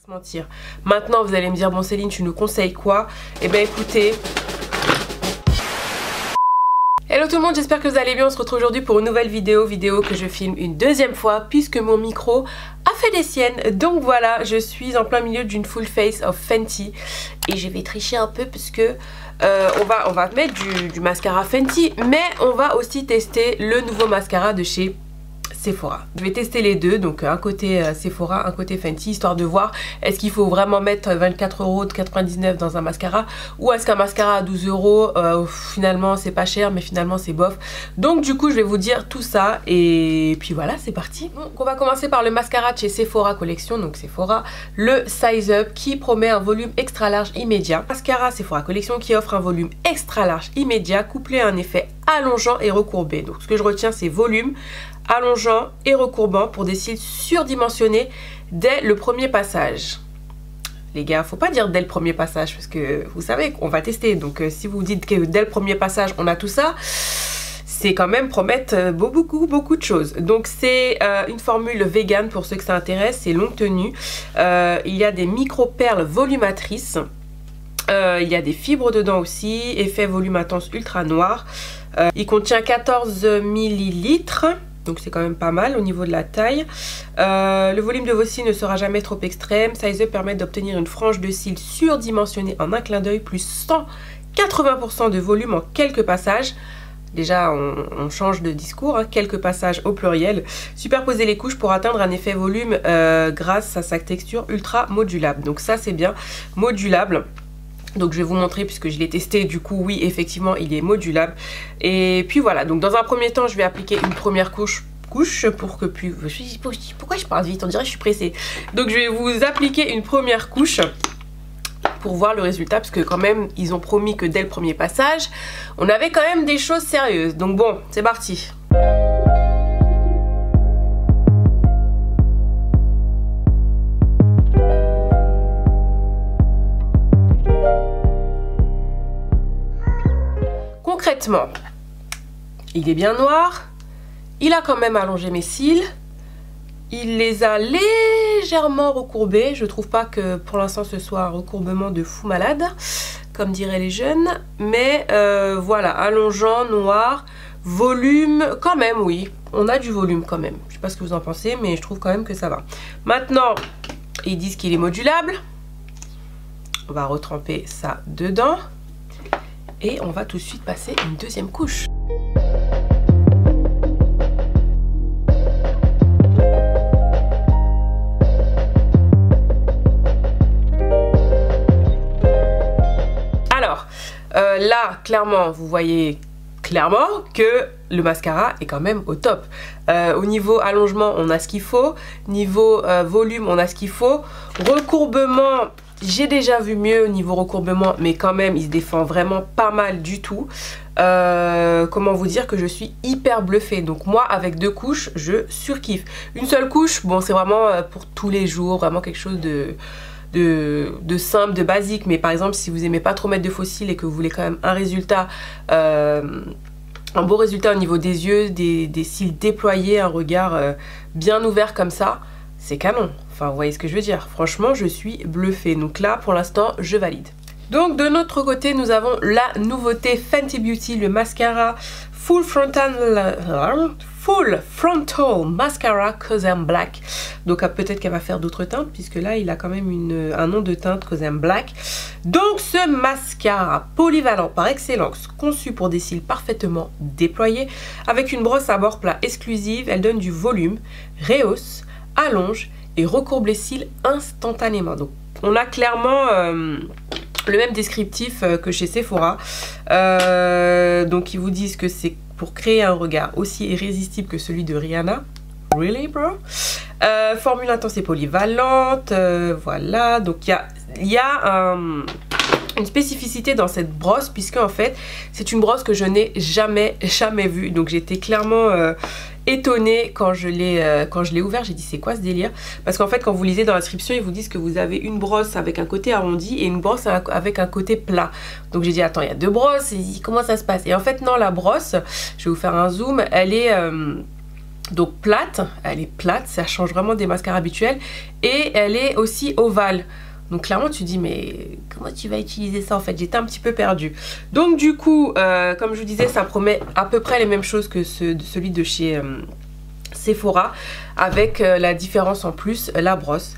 Mentir. Maintenant vous allez me dire bon Céline tu nous conseilles quoi? Eh bien écoutez. Hello tout le monde, j'espère que vous allez bien. On se retrouve aujourd'hui pour une nouvelle vidéo que je filme une deuxième fois puisque mon micro a fait des siennes. Donc voilà, je suis en plein milieu d'une full face of Fenty et je vais tricher un peu parce que on va mettre du mascara Fenty, mais on va aussi tester le nouveau mascara de chez Sephora. Je vais tester les deux, donc un côté Sephora, un côté Fenty, histoire de voir est-ce qu'il faut vraiment mettre 24,99 € dans un mascara ou est-ce qu'un mascara à 12 € finalement c'est pas cher mais finalement c'est bof. Donc du coup je vais vous dire tout ça et puis voilà, c'est parti. Donc on va commencer par le mascara de chez Sephora Collection, donc Sephora, le Size Up qui promet un volume extra large immédiat. Mascara Sephora Collection qui offre un volume extra large immédiat couplé à un effet allongeant et recourbé. Donc ce que je retiens c'est volume, allongeant et recourbant pour des cils surdimensionnés dès le premier passage. Les gars, faut pas dire dès le premier passage parce que vous savez qu'on va tester. Donc si vous dites que dès le premier passage on a tout ça, c'est quand même promettre beaucoup de choses. Donc c'est une formule vegan pour ceux que ça intéresse, c'est longue tenue. Il y a des micro-perles volumatrices. Il y a des fibres dedans aussi, effet volume intense ultra noir. Il contient 14 ml. Donc c'est quand même pas mal au niveau de la taille. Le volume de vos cils ne sera jamais trop extrême. Size Up permet d'obtenir une frange de cils surdimensionnée en un clin d'œil, plus 180% de volume en quelques passages. Déjà on change de discours, hein, quelques passages au pluriel. Superposer les couches pour atteindre un effet volume grâce à sa texture ultra modulable. Donc ça c'est bien, modulable. Donc je vais vous montrer puisque je l'ai testé, du coup oui effectivement il est modulable. Et puis voilà, donc dans un premier temps je vais appliquer une première couche pour que plus... Pourquoi je parle vite? On dirait que je suis pressée. Donc je vais vous appliquer une première couche pour voir le résultat parce que quand même ils ont promis que dès le premier passage on avait quand même des choses sérieuses. Donc bon, c'est parti. Concrètement, il est bien noir, il a quand même allongé mes cils, il les a légèrement recourbés. Je trouve pas que pour l'instant ce soit un recourbement de fou malade, comme diraient les jeunes, mais voilà, allongeant, noir, volume quand même, oui, on a du volume quand même. Je sais pas ce que vous en pensez, mais je trouve quand même que ça va. Maintenant, ils disent qu'il est modulable, on va retremper ça dedans. Et on va tout de suite passer une deuxième couche. Alors, là, clairement, vous voyez clairement que le mascara est quand même au top. Au niveau allongement, on a ce qu'il faut. Niveau volume, on a ce qu'il faut. Recourbement... J'ai déjà vu mieux au niveau recourbement, mais quand même, il se défend vraiment pas mal du tout. Comment vous dire que je suis hyper bluffée. Donc moi, avec deux couches, je surkiffe. Une seule couche, bon, c'est vraiment pour tous les jours, vraiment quelque chose de simple, de basique. Mais par exemple, si vous aimez pas trop mettre de faux cils et que vous voulez quand même un résultat... un beau résultat au niveau des yeux, des cils déployés, un regard bien ouvert comme ça, c'est canon. Enfin, vous voyez ce que je veux dire. Franchement, je suis bluffée. Donc là, pour l'instant, je valide. Donc de notre côté, nous avons la nouveauté Fenty Beauty, le mascara Full Frontal Mascara Cause I'm Black. Donc peut-être qu'elle va faire d'autres teintes, puisque là, il a quand même un nom de teinte Cause I'm Black. Donc ce mascara polyvalent par excellence, conçu pour des cils parfaitement déployés, avec une brosse à bord plat exclusive, elle donne du volume, rehausse, allonge et recourbe les cils instantanément. Donc on a clairement le même descriptif que chez Sephora. Donc ils vous disent que c'est pour créer un regard aussi irrésistible que celui de Rihanna. Really bro? Formule intense et polyvalente. Voilà, donc il y a une spécificité dans cette brosse, puisque en fait c'est une brosse que je n'ai jamais vue. Donc j'étais clairement étonnée quand je l'ai ouvert. J'ai dit c'est quoi ce délire? Parce qu'en fait quand vous lisez dans la description, ils vous disent que vous avez une brosse avec un côté arrondi et une brosse avec un côté plat. Donc j'ai dit attends, il y a deux brosses, comment ça se passe? Et en fait non, la brosse, je vais vous faire un zoom, elle est Donc plate, elle est plate, ça change vraiment des mascaras habituels. Et elle est aussi ovale. Donc clairement tu dis mais comment tu vas utiliser ça en fait? J'étais un petit peu perdue. Donc du coup comme je vous disais, ça promet à peu près les mêmes choses que celui de chez Sephora, avec la différence en plus, la brosse.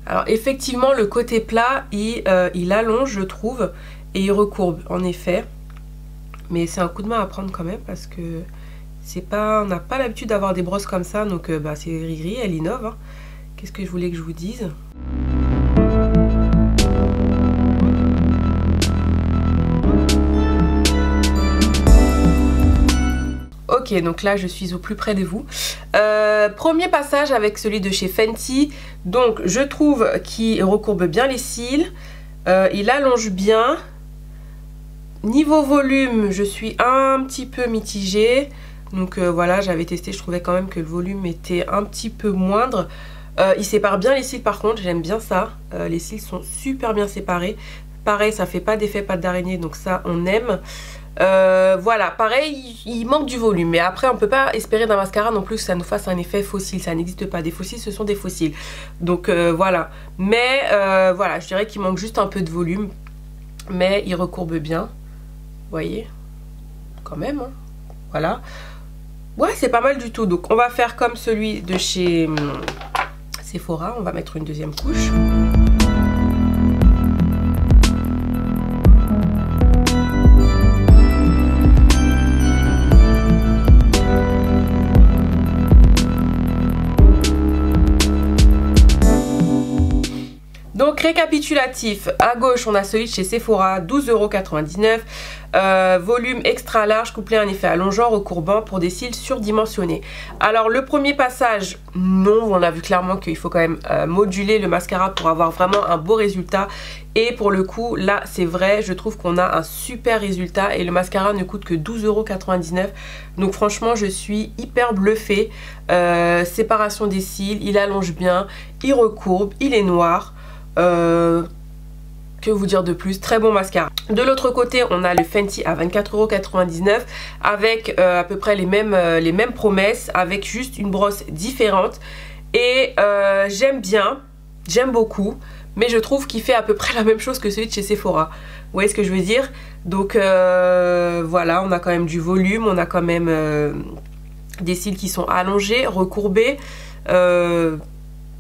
Alors effectivement le côté plat il allonge je trouve et il recourbe en effet. Mais c'est un coup de main à prendre quand même parce que on n'a pas l'habitude d'avoir des brosses comme ça, donc c'est Riri, elle innove. Hein. Qu'est-ce que je voulais que je vous dise? Ok, donc là je suis au plus près de vous. Premier passage avec celui de chez Fenty. Donc je trouve qu'il recourbe bien les cils, il allonge bien. Niveau volume, je suis un petit peu mitigée. Donc voilà, j'avais testé, je trouvais quand même que le volume était un petit peu moindre. Il sépare bien les cils par contre, j'aime bien ça. Les cils sont super bien séparés. Pareil, ça fait pas d'effet pâte d'araignée, donc ça on aime. Voilà, pareil, il manque du volume. Mais après, on peut pas espérer d'un mascara non plus que ça nous fasse un effet fossile. Ça n'existe pas. Des fossiles, ce sont des fossiles. Donc voilà. Mais voilà, je dirais qu'il manque juste un peu de volume. Mais il recourbe bien. Vous voyez? Quand même, hein. Voilà. Ouais, c'est pas mal du tout. Donc on va faire comme celui de chez Sephora. On va mettre une deuxième couche. Donc récapitulatif, à gauche on a celui de chez Sephora, 12,99 €, volume extra large couplé à un effet allongeant recourbant pour des cils surdimensionnés. Alors le premier passage, non, on a vu clairement qu'il faut quand même moduler le mascara pour avoir vraiment un beau résultat. Et pour le coup, là c'est vrai, je trouve qu'on a un super résultat et le mascara ne coûte que 12,99 €. Donc franchement je suis hyper bluffée. Séparation des cils, il allonge bien, il recourbe, il est noir. Que vous dire de plus, très bon mascara. De l'autre côté on a le Fenty à 24,99 € avec à peu près les mêmes promesses, avec juste une brosse différente. Et j'aime bien, j'aime beaucoup, mais je trouve qu'il fait à peu près la même chose que celui de chez Sephora. Vous voyez ce que je veux dire? Donc voilà, on a quand même du volume, on a quand même des cils qui sont allongés, recourbés.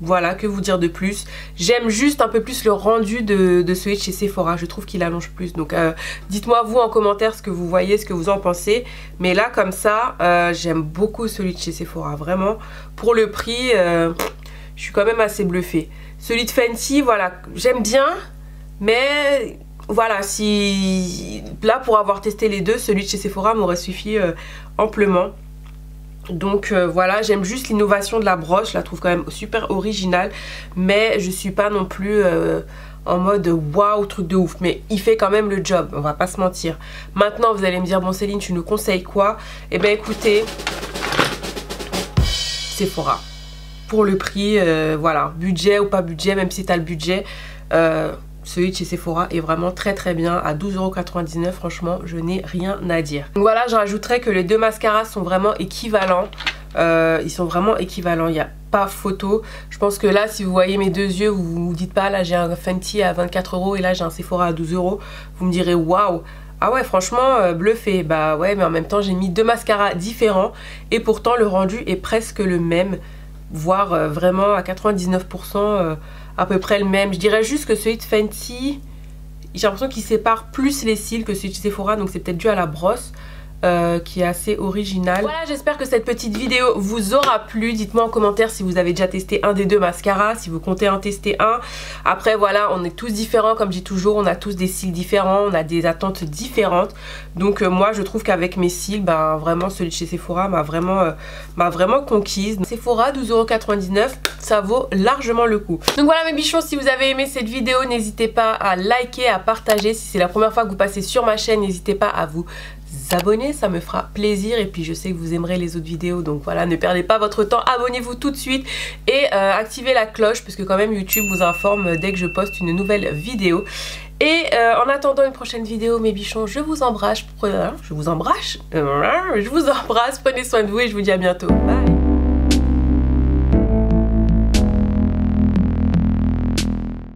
Voilà, que vous dire de plus. J'aime juste un peu plus le rendu de celui de chez Sephora. Je trouve qu'il allonge plus. Donc dites-moi vous en commentaire ce que vous voyez, ce que vous en pensez. Mais là comme ça, j'aime beaucoup celui de chez Sephora. Vraiment, pour le prix, je suis quand même assez bluffée. Celui de Fenty, voilà, j'aime bien. Mais voilà, si là pour avoir testé les deux, celui de chez Sephora m'aurait suffi amplement. Donc voilà, j'aime juste l'innovation de la brosse, je la trouve quand même super originale, mais je suis pas non plus en mode waouh truc de ouf, mais il fait quand même le job, on va pas se mentir. Maintenant vous allez me dire bon Céline tu nous conseilles quoi? Eh bien écoutez, Sephora, pour le prix, voilà, budget ou pas budget, même si tu as le budget, celui de chez Sephora est vraiment très très bien à 12,99 €. Franchement, je n'ai rien à dire. Donc voilà, je rajouterais que les deux mascaras sont vraiment équivalents. Ils sont vraiment équivalents, il n'y a pas photo. Je pense que là, si vous voyez mes deux yeux, vous ne vous dites pas, là j'ai un Fenty à 24 € et là j'ai un Sephora à 12 €. Vous me direz waouh. Ah ouais, franchement, bluffé. Bah ouais, mais en même temps, j'ai mis deux mascaras différents et pourtant le rendu est presque le même, voire vraiment à 99%. À peu près le même. Je dirais juste que celui de Fenty, j'ai l'impression qu'il sépare plus les cils que celui de Sephora, donc c'est peut-être dû à la brosse qui est assez originale. Voilà, j'espère que cette petite vidéo vous aura plu. Dites-moi en commentaire si vous avez déjà testé un des deux mascaras, si vous comptez en tester un. Après voilà, on est tous différents, comme je dis toujours, on a tous des cils différents, on a des attentes différentes. Donc moi je trouve qu'avec mes cils, ben vraiment celui de chez Sephora m'a vraiment conquise. Sephora 12,99 €, ça vaut largement le coup. Donc voilà mes bichons, si vous avez aimé cette vidéo, n'hésitez pas à liker, à partager. Si c'est la première fois que vous passez sur ma chaîne, n'hésitez pas à vous abonner, ça me fera plaisir. Et puis je sais que vous aimerez les autres vidéos, donc voilà, ne perdez pas votre temps, abonnez-vous tout de suite et activez la cloche, puisque quand même YouTube vous informe dès que je poste une nouvelle vidéo. Et en attendant une prochaine vidéo, mes bichons, je vous embrasse, prenez soin de vous et je vous dis à bientôt. Bye.